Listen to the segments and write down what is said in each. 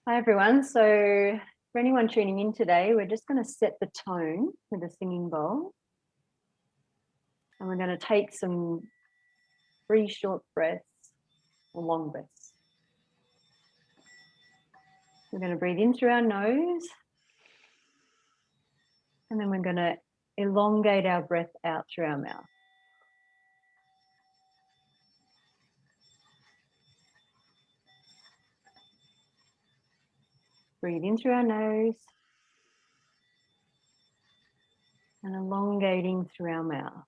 Hi everyone. So for anyone tuning in today, we're just going to set the tone with a singing bowl. And we're going to take some 3 short breaths or long breaths. We're going to breathe in through our nose. And then we're going to elongate our breath out through our mouth. Breathe in through our nose. And elongating through our mouth.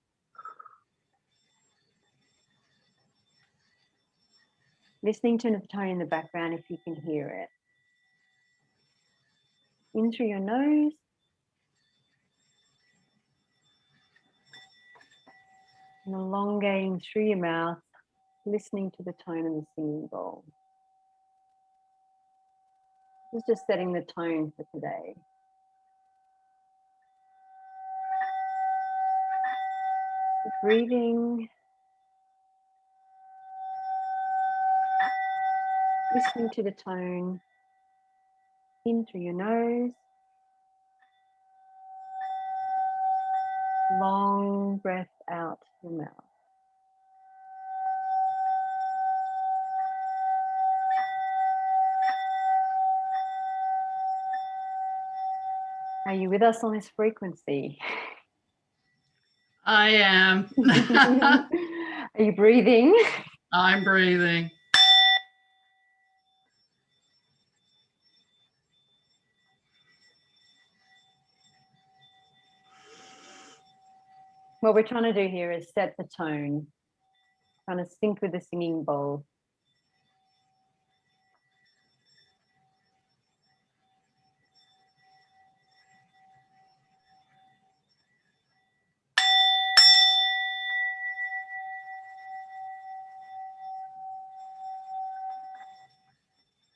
Listening to the tone in the background if you can hear it. In through your nose. And elongating through your mouth, listening to the tone in the singing bowl. This is just setting the tone for today. Breathing. Listening to the tone in through your nose. Long breath out your mouth. Are you with us on this frequency? I am. Are you breathing? I'm breathing. What we're trying to do here is set the tone, trying to sync with the singing bowl.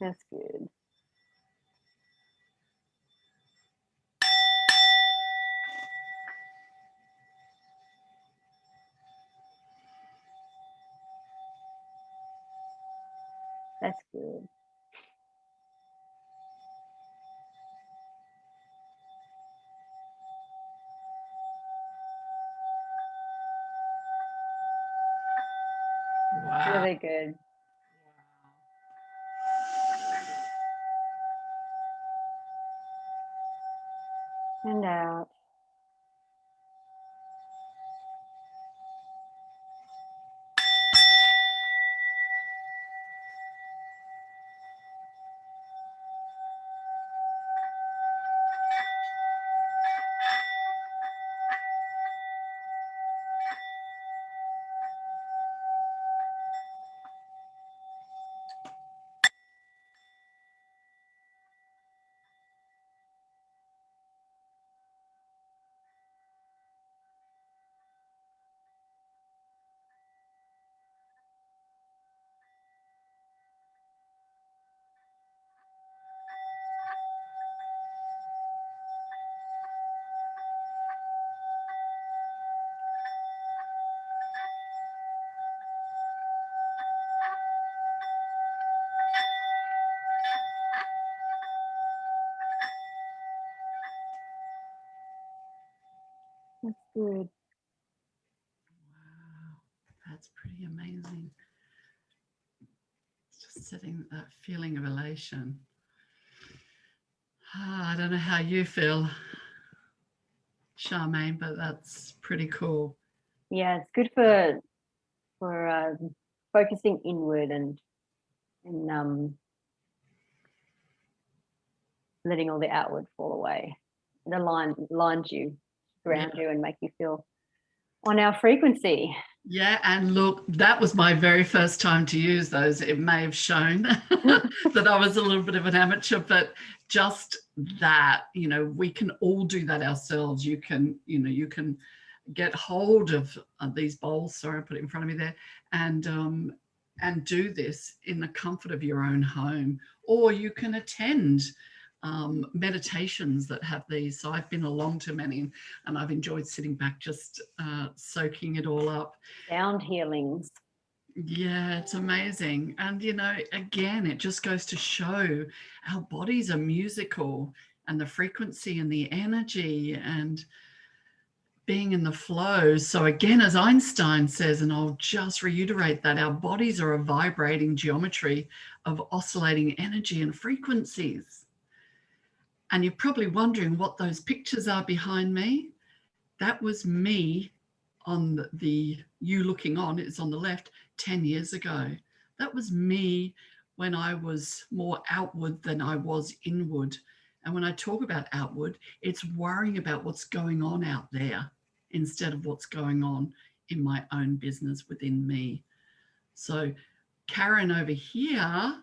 That's good. That's good. Wow. Really good. And out. That's good. Wow. That's pretty amazing. It's just setting that feeling of elation. I don't know how you feel, Charmaine, but that's pretty cool. Yeah, it's good for focusing inward and letting all the outward fall away. It aligns you, ground you, and make you feel on our frequency. Yeah, and look, that was my very first time to use those. It may have shown that I was a little bit of an amateur, but just that, we can all do that ourselves. You can get hold of these bowls. Sorry, I put it in front of me there, and do this in the comfort of your own home, or you can attend meditations that have these. So I've been along to many, and I've enjoyed sitting back, just soaking it all up. Sound healings. Yeah, it's amazing. And, again, it just goes to show our bodies are musical, and the frequency and the energy and being in the flow. So, again, as Einstein says, and I'll just reiterate that, our bodies are a vibrating geometry of oscillating energy and frequencies. And you're probably wondering what those pictures are behind me. That was me on you looking on, it's on the left, 10 years ago. That was me when I was more outward than I was inward. And when I talk about outward, it's worrying about what's going on out there instead of what's going on in my own business within me. So Karen over here,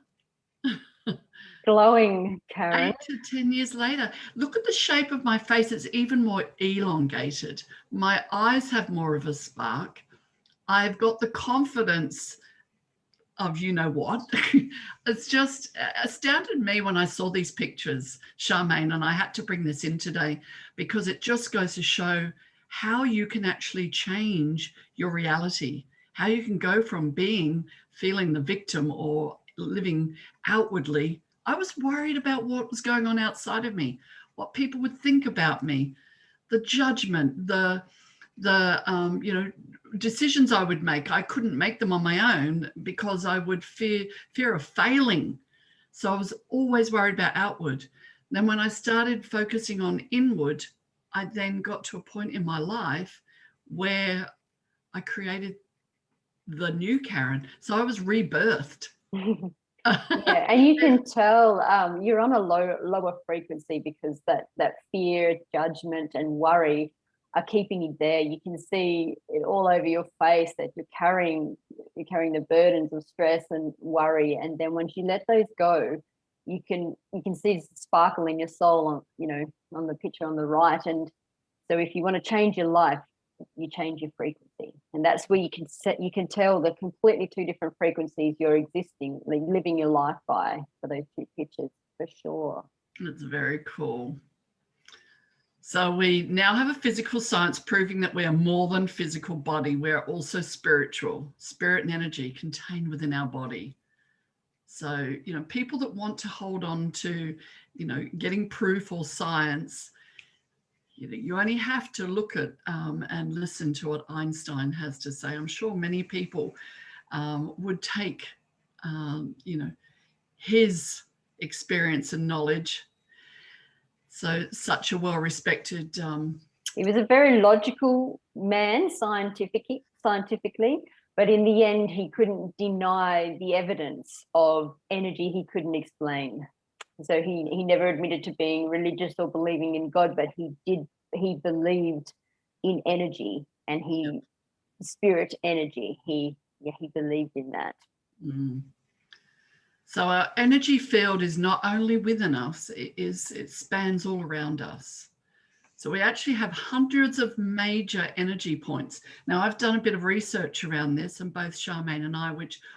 Glowing, Karen. 8 to 10 years later, look at the shape of my face. It's even more elongated. My eyes have more of a spark. I've got the confidence of what. It's just astounded me when I saw these pictures, Charmaine, and I had to bring this in today because it just goes to show how you can actually change your reality, how you can go from feeling the victim or living outwardly. I was worried about what was going on outside of me, what people would think about me, the judgment, the decisions I would make. I couldn't make them on my own because I would fear of failing. So I was always worried about outward. Then when I started focusing on inward, I then got to a point in my life where I created the new Karen. So I was rebirthed. Yeah, and you can tell you're on a lower frequency because that fear, judgment, and worry are keeping you there. You can see it all over your face that you're carrying the burdens of stress and worry. And then once you let those go, you can see the sparkle in your soul on the picture on the right. And so if you want to change your life, you change your frequency, and that's where you can tell the completely two different frequencies you're living your life by for those two pictures, for sure. That's very cool. So we now have a physical science proving that we are more than physical body. We're also spiritual, spirit and energy contained within our body. So, people that want to hold on to, getting proof or science, you only have to look at and listen to what Einstein has to say. I'm sure many people would take, his experience and knowledge. So such a well-respected. He was a very logical man, scientifically, but in the end, he couldn't deny the evidence of energy he couldn't explain. So he never admitted to being religious or believing in God, but he believed in energy and spirit energy. He believed in that. Mm. So our energy field is not only within us, it spans all around us. So we actually have hundreds of major energy points. Now I've done a bit of research around this, and both Charmaine and I,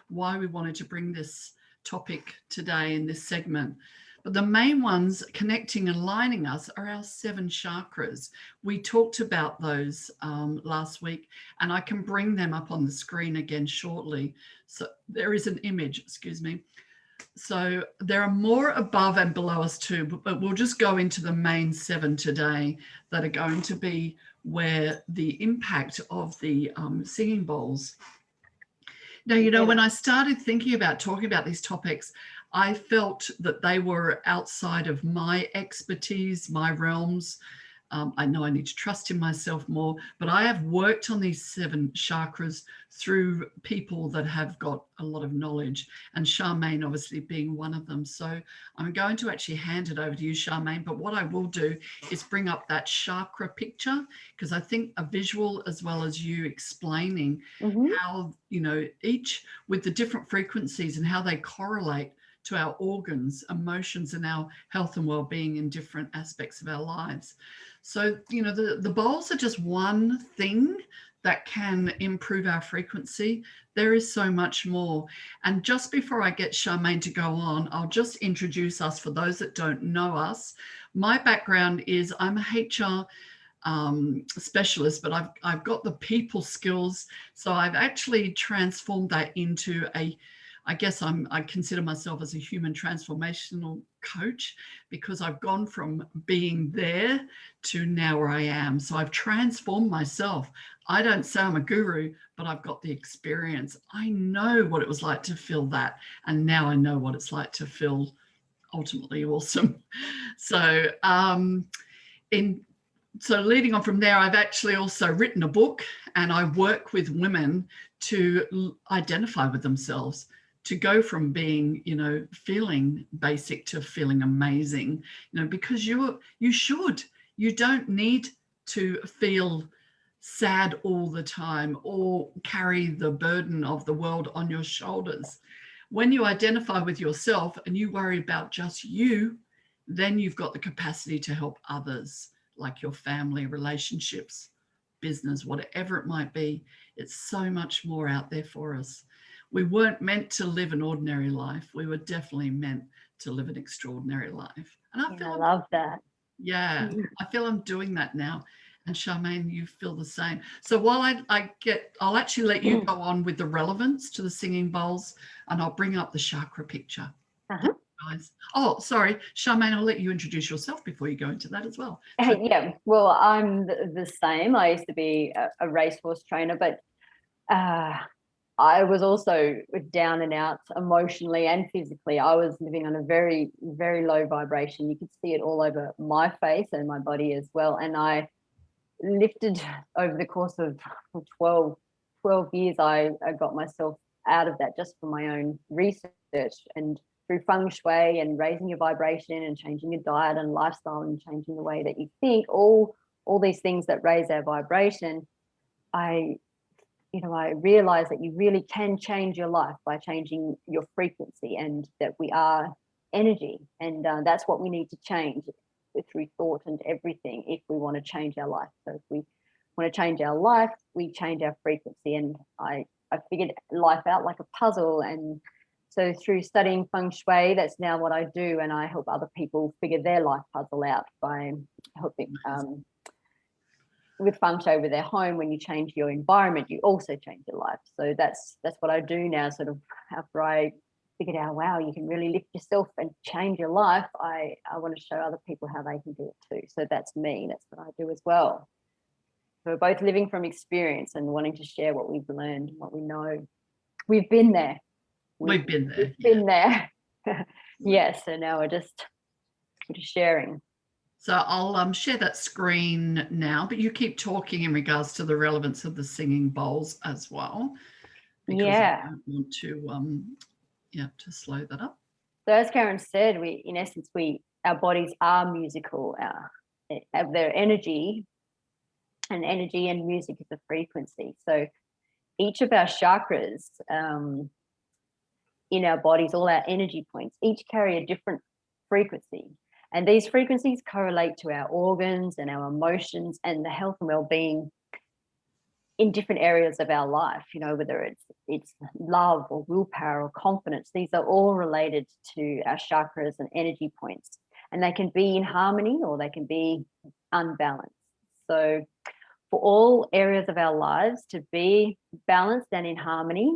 why we wanted to bring this topic today in this segment. But the main ones connecting and aligning us are our 7 chakras. We talked about those last week, and I can bring them up on the screen again shortly. So there is an image, excuse me. So there are more above and below us too, but we'll just go into the main 7 today that are going to be where the impact of the singing bowls. Now, when I started thinking about talking about these topics, I felt that they were outside of my expertise, my realms. I know I need to trust in myself more, but I have worked on these 7 chakras through people that have got a lot of knowledge, and Charmaine obviously being one of them. So I'm going to actually hand it over to you, Charmaine, but what I will do is bring up that chakra picture, because I think a visual as well as you explaining how, each with the different frequencies and how they correlate to our organs, emotions, and our health and well-being in different aspects of our lives. So, the bowls are just one thing that can improve our frequency. There is so much more. And just before I get Charmaine to go on, I'll just introduce us for those that don't know us. My background is I'm a HR specialist, but I've got the people skills. So I've actually transformed that into I guess I consider myself as a human transformational coach, because I've gone from being there to now where I am. So I've transformed myself. I don't say I'm a guru, but I've got the experience. I know what it was like to feel that. And now I know what it's like to feel ultimately awesome. So, so leading on from there, I've actually also written a book, and I work with women to identify with themselves, to go from being, feeling basic to feeling amazing, because you don't need to feel sad all the time or carry the burden of the world on your shoulders. When you identify with yourself and you worry about just you, then you've got the capacity to help others, like your family, relationships, business, whatever it might be. It's so much more out there for us. We weren't meant to live an ordinary life. We were definitely meant to live an extraordinary life. And I love that. Yeah, I feel I'm doing that now. And Charmaine, you feel the same. So while I'll actually let you go on with the relevance to the singing bowls, and I'll bring up the chakra picture. Guys. Oh, sorry, Charmaine, I'll let you introduce yourself before you go into that as well. Yeah, well, I'm the same. I used to be a racehorse trainer, but I was also down and out emotionally and physically. I was living on a very, very low vibration. You could see it all over my face and my body as well. And I lifted over the course of 12 years. I got myself out of that just from my own research, and through feng shui and raising your vibration and changing your diet and lifestyle and changing the way that you think, all these things that raise our vibration. I realized that you really can change your life by changing your frequency, and that we are energy, and that's what we need to change through thought and everything if we want to change our life. So if we want to change our life, we change our frequency. And I figured life out like a puzzle, and so through studying feng shui, that's now what I do, and I help other people figure their life puzzle out by helping with feng shui with their home. When you change your environment, you also change your life. So that's what I do now, sort of after I figured out, wow, you can really lift yourself and change your life. I want to show other people how they can do it too. So that's me. That's what I do as well. So we're both living from experience and wanting to share what we've learned, what we know. We've been there. We've been there. We've been there. Yeah, so now we're just sharing. So I'll share that screen now, but you keep talking in regards to the relevance of the singing bowls as well, because I don't want to slow that up. So as Karen said, in essence, our bodies are musical. Their energy and music is a frequency. So each of our chakras in our bodies, all our energy points, each carry a different frequency. And these frequencies correlate to our organs and our emotions and the health and well-being in different areas of our life, whether it's love or willpower or confidence. These are all related to our chakras and energy points. And they can be in harmony or they can be unbalanced. So for all areas of our lives to be balanced and in harmony,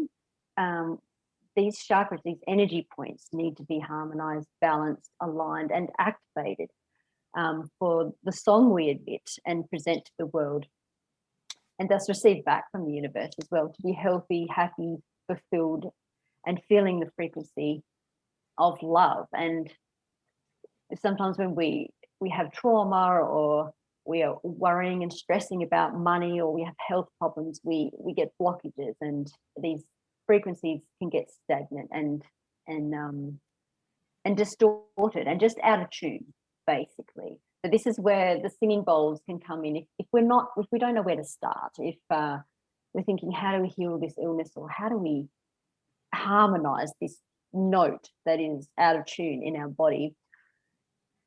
these chakras, these energy points need to be harmonized, balanced, aligned, and activated for the song we emit and present to the world, and thus receive back from the universe as well, to be healthy, happy, fulfilled, and feeling the frequency of love. And sometimes when we have trauma, or we are worrying and stressing about money, or we have health problems, we get blockages, and these frequencies can get stagnant and distorted and just out of tune, basically. So this is where the singing bowls can come in. If we don't know where to start, if we're thinking, how do we heal this illness, or how do we harmonize this note that is out of tune in our body,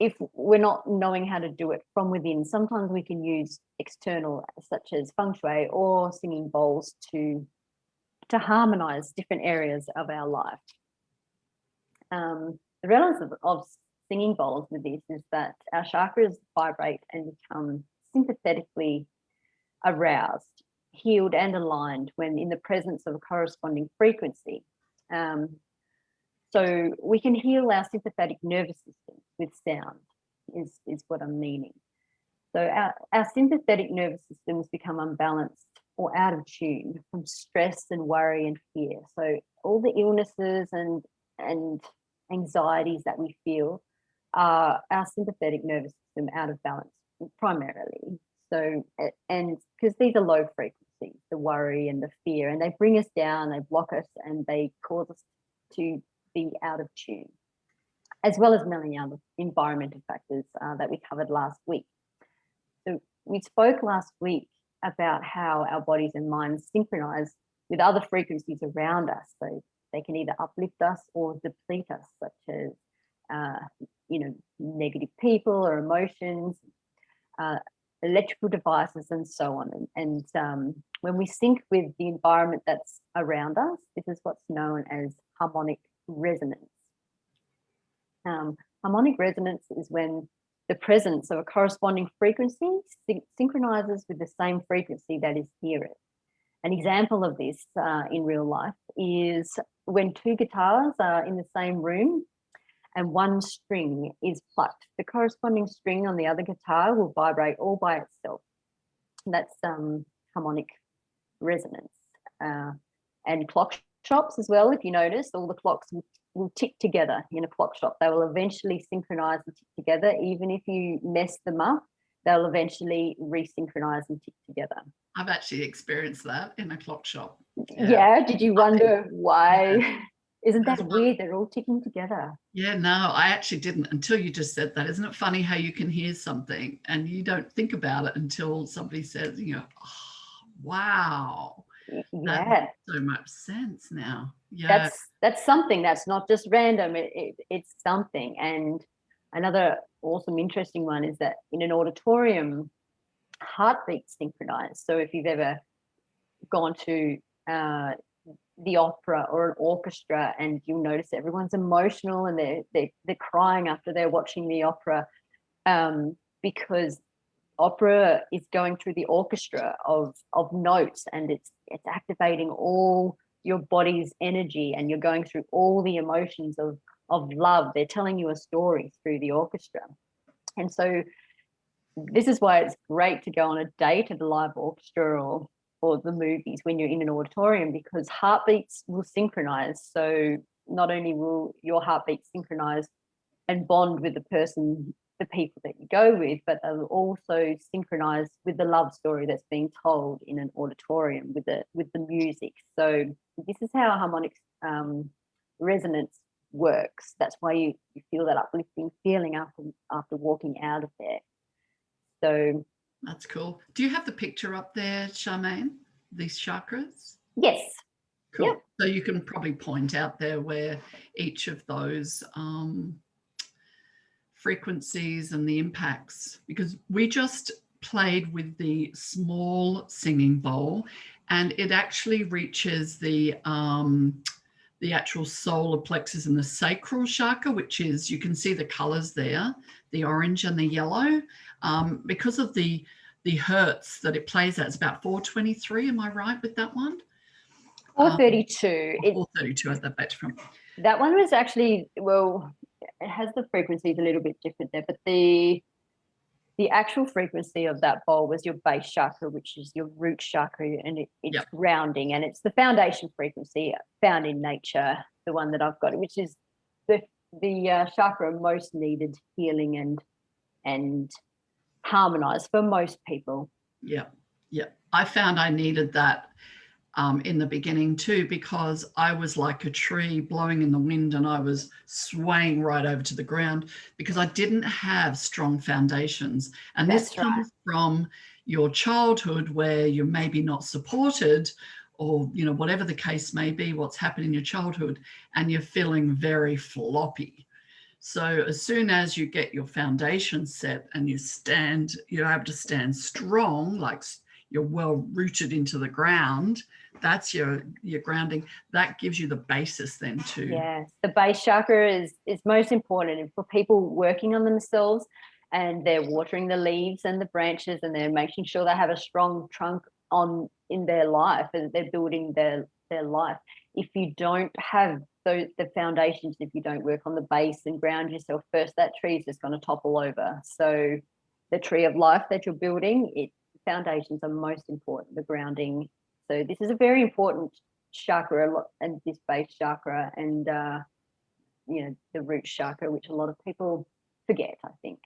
if we're not knowing how to do it from within, sometimes we can use external, such as feng shui or singing bowls, to harmonize different areas of our life. The relevance of singing bowls with this is that our chakras vibrate and become sympathetically aroused, healed and aligned when in the presence of a corresponding frequency. So we can heal our sympathetic nervous system with sound, is what I'm meaning. So our sympathetic nervous systems become unbalanced or out of tune from stress and worry and fear. So all the illnesses and anxieties that we feel are our sympathetic nervous system out of balance primarily. So, and because these are low frequencies, the worry and the fear, and they bring us down, they block us, and they cause us to be out of tune, as well as many other environmental factors that we covered last week. So we spoke last week about how our bodies and minds synchronize with other frequencies around us. So they can either uplift us or deplete us, such as, negative people or emotions, electrical devices, and so on. And when we sync with the environment that's around us, this is what's known as harmonic resonance. Harmonic resonance is when the presence of a corresponding frequency synchronizes with the same frequency that is heard. An example of this in real life is when two guitars are in the same room and one string is plucked. The corresponding string on the other guitar will vibrate all by itself. That's harmonic resonance. And clock shops as well, if you notice, all the clocks will tick together in a clock shop. They will eventually synchronize and tick together. Even if you mess them up, they'll eventually resynchronize and tick together. I've actually experienced that in a clock shop. Yeah. Did you wonder why? Yeah. Isn't that weird? They're all ticking together. Yeah, no, I actually didn't until you just said that. Isn't it funny how you can hear something and you don't think about it until somebody says, oh, wow. Yeah, that makes so much sense now. Yeah, that's something that's not just random. It's something. And another awesome, interesting one is that in an auditorium, heartbeats synchronize. So if you've ever gone to the opera or an orchestra, and you'll notice everyone's emotional and they're crying after they're watching the opera, because opera is going through the orchestra of notes, and it's activating all your body's energy, and you're going through all the emotions of love. They're telling you a story through the orchestra. And so this is why it's great to go on a date at a live orchestra or the movies when you're in an auditorium, because heartbeats will synchronize. So not only will your heartbeat synchronize and bond with the people that you go with, but they'll also synchronize with the love story that's being told in an auditorium with the music. So this is how harmonic resonance works. That's why you feel that uplifting feeling after walking out of there. So that's cool. Do you have the picture up there, Charmaine? These chakras? Yes. Cool. Yep. So you can probably point out there where each of those frequencies and the impacts, because we just played with the small singing bowl, and it actually reaches the actual solar plexus and the sacral chakra, which is, you can see the colors there, the orange and the yellow, because of the hertz that it plays at. It's about 423. Am I right with that one? 432. 432 at that batch from. That one was actually, well, it has the frequencies a little bit different there, but the actual frequency of that bowl was your base chakra, which is your root chakra, and it's grounding, and it's the foundation frequency found in nature, the one that I've got, which is the chakra most needed healing and harmonized for most people. Yeah. I found I needed that in the beginning too, because I was like a tree blowing in the wind, and I was swaying right over to the ground because I didn't have strong foundations. And this comes from your childhood, where you're maybe not supported, or whatever the case may be, what's happened in your childhood, and you're feeling very floppy. So as soon as you get your foundation set and you're able to stand strong, like you're well rooted into the ground, that's your grounding. That gives you the basis then too. Yes, the base chakra is most important for people working on themselves, and they're watering the leaves and the branches, and they're making sure they have a strong trunk in their life, and they're building their life. If you don't have the foundations, if you don't work on the base and ground yourself first, that tree is just going to topple over. So the tree of life that you're building, foundations are most important, the grounding. So this is a very important chakra, and this base chakra, and the root chakra, which a lot of people forget, I think.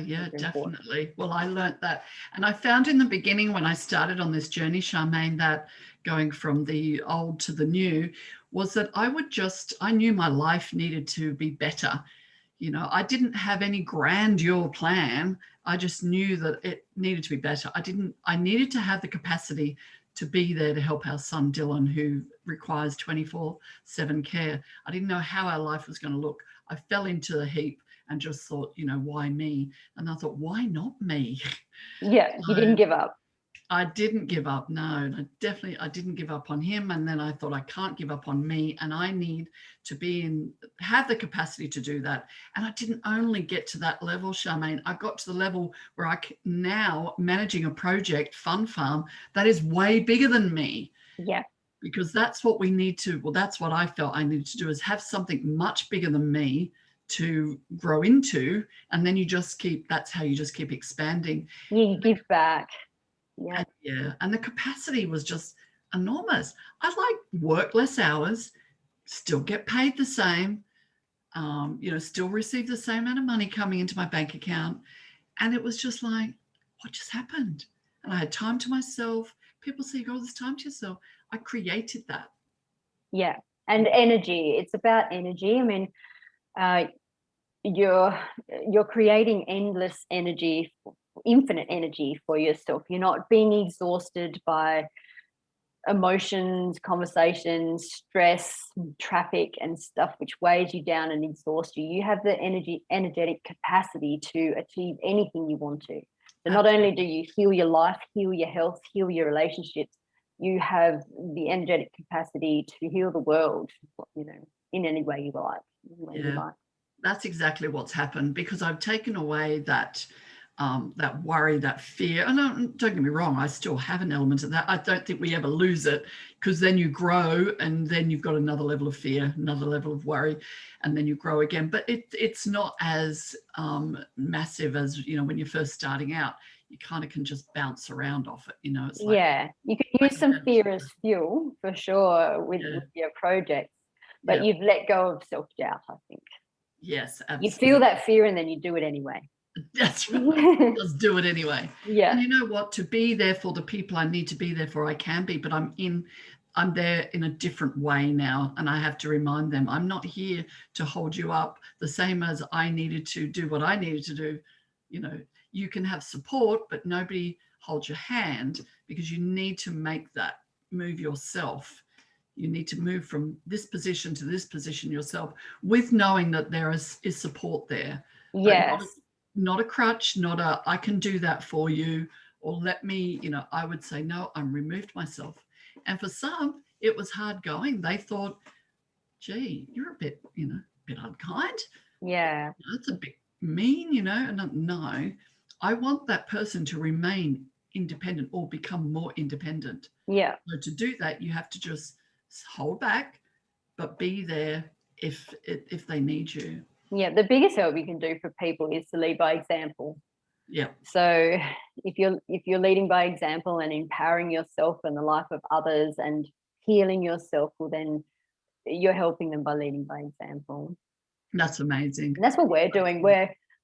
Yeah, definitely. Well, I learned that, and I found in the beginning when I started on this journey, Charmaine, that going from the old to the new was that I knew my life needed to be better. I didn't have any grandeur plan. I just knew that it needed to be better. I needed to have the capacity to be there to help our son Dylan, who requires 24/7 care. I didn't know how our life was going to look. I fell into the heap and just thought, why me? And I thought, why not me? Yeah, you didn't give up. I didn't give up. No, I didn't give up on him. And then I thought, I can't give up on me, and I need to have the capacity to do that. And I didn't only get to that level, Charmaine. I got to the level where I now managing a project, Fun Farm, that is way bigger than me. Yeah. Because that's what we need to, well, that's what I felt I needed to do, is have something much bigger than me to grow into. And then that's how you just keep expanding. Yeah, you give back. Yeah. And the capacity was just enormous. I'd work less hours, still get paid the same, still receive the same amount of money coming into my bank account. And it was just like, what just happened? And I had time to myself. People say, you got all this time to yourself. I created that. Yeah. And energy. It's about energy. I mean, you're creating endless energy, infinite energy for yourself. You're not being exhausted by emotions, conversations, stress, traffic and stuff which weighs you down and exhausts you. You have the energetic capacity to achieve anything you want to. So not only do you heal your life, heal your health, heal your relationships, you have the energetic capacity to heal the world, in any way you like. That's exactly what's happened, because I've taken away that worry, that fear. And don't get me wrong, I still have an element of that. I don't think we ever lose it, because then you grow and then you've got another level of fear, another level of worry, and then you grow again. But it's not as massive as, when you're first starting out. You kind of can just bounce around off it. It's like, you can use some fear as fuel for sure with your projects, but you've let go of self-doubt, I think. Yes, absolutely. You feel that fear and then you do it anyway. That's right. Just do it anyway. Yeah. And you know what? To be there for the people I need to be there for, I can be, but I'm there in a different way now. And I have to remind them, I'm not here to hold you up, the same as I needed to do what I needed to do. You can have support, but nobody holds your hand, because you need to make that move yourself. You need to move from this position to this position yourself, with knowing that there is support there. Yes. Not a crutch, not I can do that for you, or let me, I would say, no, I'm removed myself. And for some, it was hard going. They thought, gee, you're a bit unkind. Yeah. That's a bit mean, and no, I want that person to remain independent or become more independent. Yeah. So to do that, you have to just hold back, but be there if they need you. Yeah, the biggest help you can do for people is to lead by example. Yeah. So if you're leading by example and empowering yourself and the life of others and healing yourself, well, then you're helping them by leading by example. That's amazing. And that's what we're doing.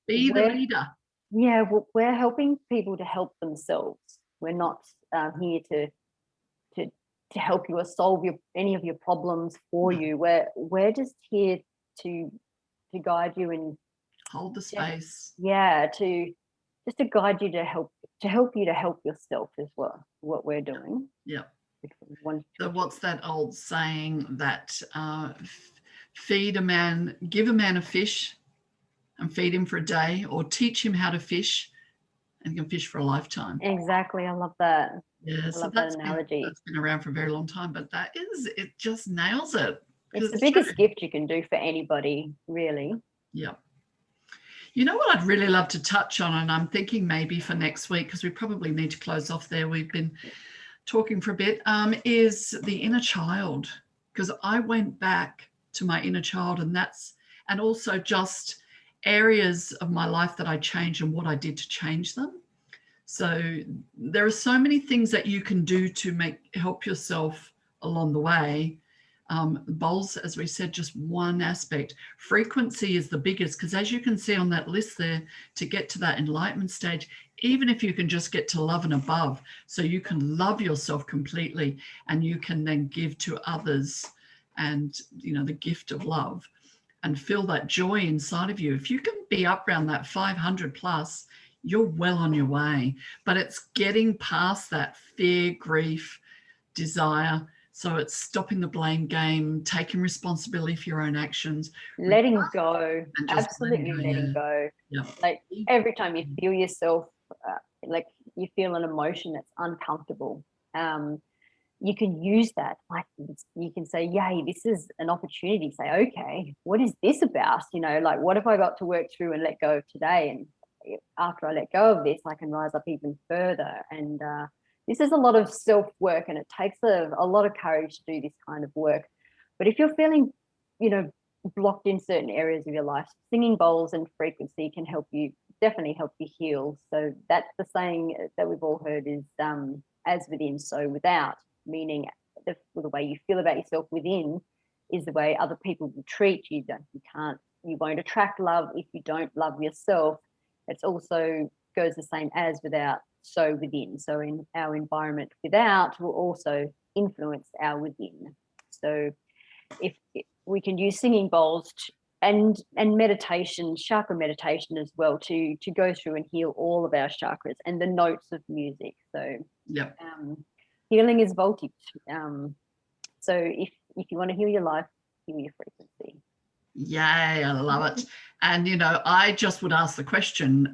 Be the leader. Yeah, we're helping people to help themselves. We're not here to help you or solve any of your problems for you. We're just here to guide you and hold the space. Yeah, to guide you to help you to help yourself is what we're doing. Yeah. So what's that old saying that give a man a fish and feed him for a day, or teach him how to fish and he can fish for a lifetime. Exactly. I love that. Yeah, so that's that analogy. That's been around for a very long time, but it just nails it. It's the biggest gift you can do for anybody, really. Yeah. You know what I'd really love to touch on, and I'm thinking maybe for next week, because we probably need to close off there. We've been talking for a bit, is the inner child, because I went back to my inner child, and also just areas of my life that I changed and what I did to change them. So there are so many things that you can do to help yourself along the way. Bowls, as we said, just one aspect. Frequency is the biggest, because as you can see on that list there, to get to that enlightenment stage, even if you can just get to love and above, so you can love yourself completely and you can then give to others, and the gift of love, and feel that joy inside of you. If you can be up around that 500 plus, you're well on your way. But it's getting past that fear, grief, desire. So it's stopping the blame game, taking responsibility for your own actions, letting go, and just absolutely letting go. Yeah. Like every time you feel yourself, like you feel an emotion that's uncomfortable, you can use that. Like you can say, yay, this is an opportunity. Say, okay, what is this about? Like, what have I got to work through and let go of today? And after I let go of this, I can rise up even further. And this is a lot of self-work, and it takes a lot of courage to do this kind of work. But if you're feeling, blocked in certain areas of your life, singing bowls and frequency can definitely help you heal. So that's the saying that we've all heard is as within, so without, meaning the way you feel about yourself within is the way other people will treat you. You won't attract love if you don't love yourself. It's also goes the same as without, so within. So in our environment without will also influence our within. So if we can use singing bowls and meditation, chakra meditation as well, to go through and heal all of our chakras and the notes of music. So healing is voltage. So if you want to heal your life, heal your frequency. Yay, I love it. And I just would ask the question,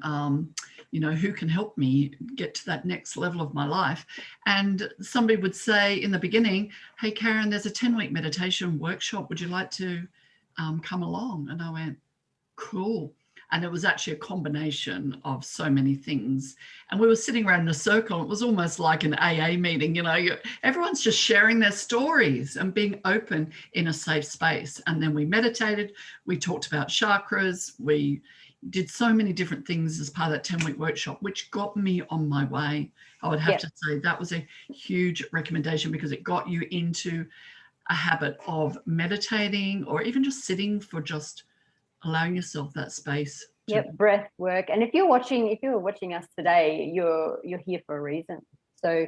who can help me get to that next level of my life? And somebody would say in the beginning, hey, Karen, there's a 10-week meditation workshop. Would you like to come along? And I went, cool. And it was actually a combination of so many things. And we were sitting around in a circle. It was almost like an AA meeting, everyone's just sharing their stories and being open in a safe space. And then we meditated, we talked about chakras, we did so many different things as part of that 10-week workshop, which got me on my way. I would have to say that was a huge recommendation, because it got you into a habit of meditating, or even just sitting for just allowing yourself that space. Breath work. And if you're watching us today, you're here for a reason. So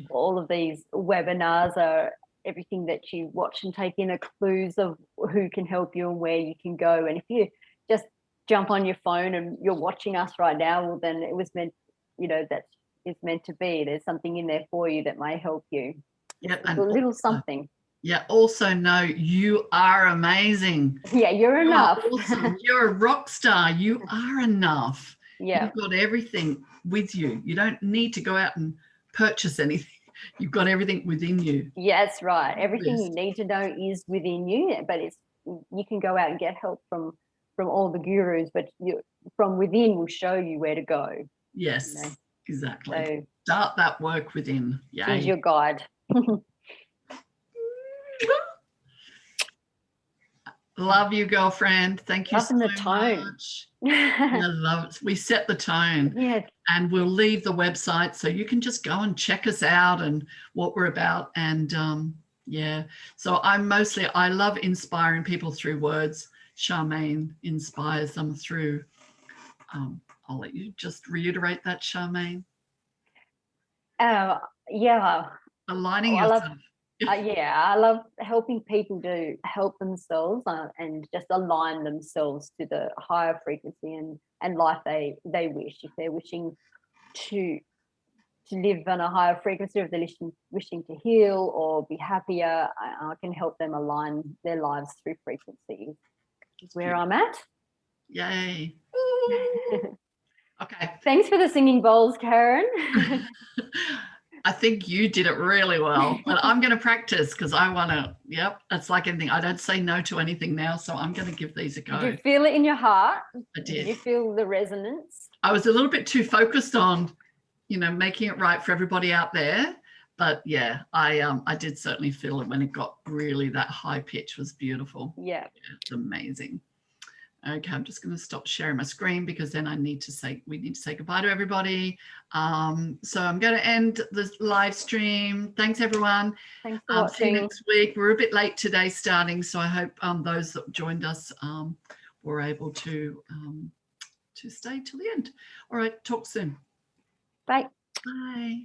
all of these webinars are everything that you watch and take in are clues of who can help you and where you can go. And if you just jump on your phone and you're watching us right now, well, then it was meant, that is meant to be. There's something in there for you that may help you. A little something. Also know you are amazing. You're enough. Awesome. You're a rock star. You are enough. You've got everything with you. You don't need to go out and purchase anything. You've got everything within you. That's right. Everything you need to know is within you, but you can go out and get help from all the gurus, but from within will show you where to go. Yes, exactly. So start that work within. She's your guide. Love you, girlfriend. Thank you so much. I love it. We set the tone. And we'll leave the website so you can just go and check us out and what we're about. And so I love inspiring people through words. Charmaine inspires them through I'll let you just reiterate that, Charmaine. Aligning yourself. I love helping people to help themselves and just align themselves to the higher frequency and life they wish. If they're wishing to live on a higher frequency, or if they're wishing to heal or be happier, I can help them align their lives through frequencies. Is where I'm at. Yay. Okay. Thanks for the singing bowls, Karen. I think you did it really well, but I'm going to practice because I want to. Yep, it's like anything. I don't say no to anything now, so I'm going to give these a go. Did you feel it in your heart? I did. Did you feel the resonance? I was a little bit too focused on, making it right for everybody out there. But yeah, I did certainly feel it when it got really that high pitch. Was beautiful. Yeah. It's amazing. Okay, I'm just going to stop sharing my screen because then we need to say goodbye to everybody. So I'm going to end the live stream. Thanks everyone. Thanks for watching. See you next week. We're a bit late today starting, so I hope those that joined us were able to stay till the end. All right, talk soon. Bye. Bye.